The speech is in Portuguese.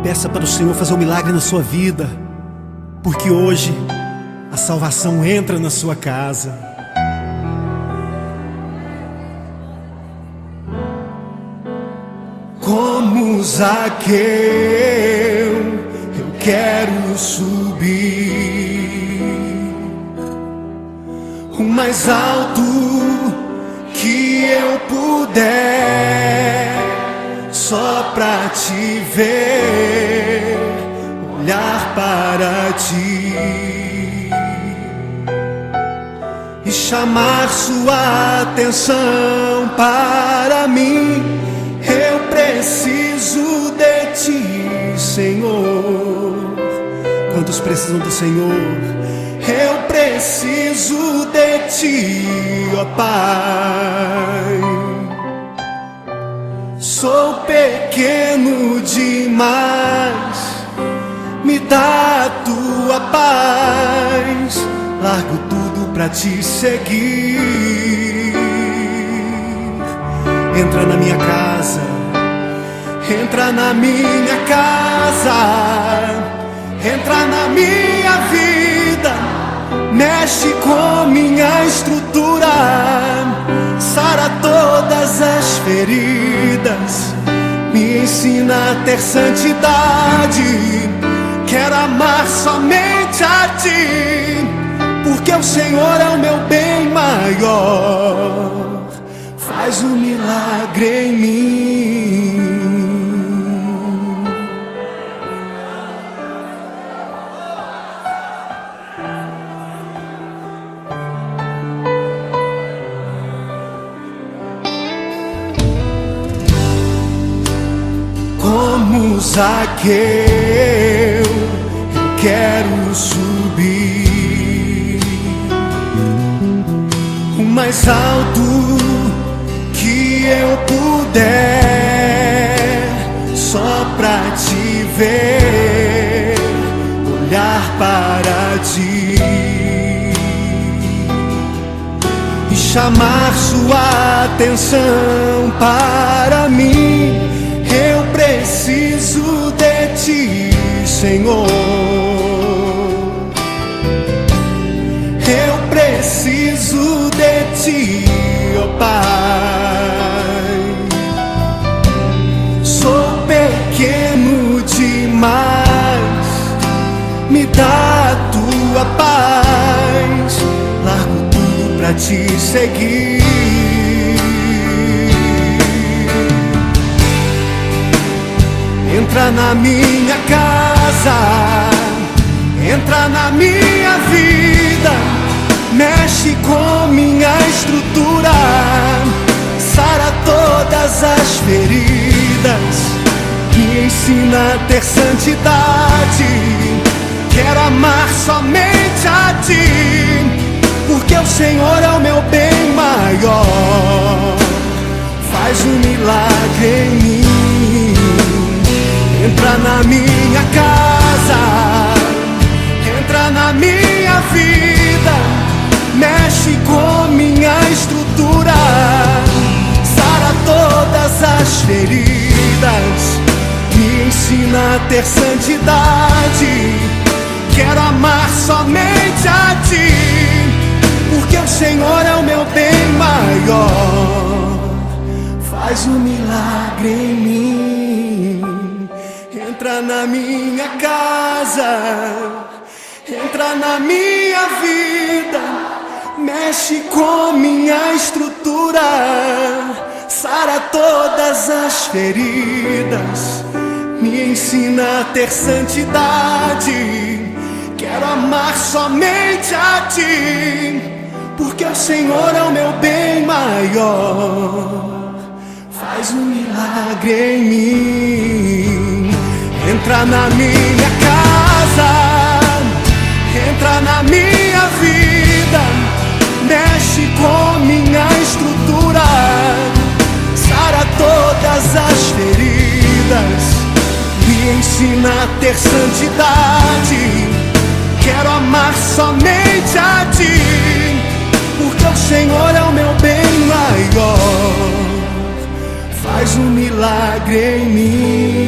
Peça para o Senhor fazer um milagre na sua vida, porque hoje a salvação entra na sua casa. Como Zaqueu, eu quero subir o mais alto que eu puder, só pra te ver, olhar para ti e chamar sua atenção para mim. Eu preciso de ti, Senhor. Quantos precisam do Senhor? Eu preciso de ti, ó Pai. Sou pequeno demais, me dá a tua paz. Largo tudo pra te seguir. Entra na minha casa, entra na minha casa, entra na minha vida, mexe com minha estrutura, sara todas as feridas, me ensina a ter santidade. Quero amar somente a ti, porque o Senhor é o meu bem maior. Faz um milagre em mim. Como Zaqueu, eu quero subir o mais alto que eu puder, só pra te ver, olhar para ti e chamar sua atenção para mim. Eu preciso de ti, Senhor. Eu preciso de ti, ó Pai. Sou pequeno demais, me dá a tua paz. Largo tudo pra te seguir. Entra na minha casa, entra na minha vida, mexe com minha estrutura, sara todas as feridas, me ensina a ter santidade. Quero amar somente a ti, porque o Senhor é o meu bem maior. Faz um milagre em mim. Entra na minha casa, entra na minha vida, mexe com minha estrutura, sara todas as feridas, me ensina a ter santidade. Quero amar somente a ti, porque o Senhor é o meu bem maior. Faz um milagre em mim. Entra na minha casa, entra na minha vida, mexe com minha estrutura, sara todas as feridas, me ensina a ter santidade. Quero amar somente a ti, porque o Senhor é o meu bem maior. Faz um milagre em mim. Entra na minha casa, entra na minha vida, mexe com minha estrutura, sara todas as feridas, me ensina a ter santidade. Quero amar somente a ti, porque o Senhor é o meu bem maior. Faz um milagre em mim.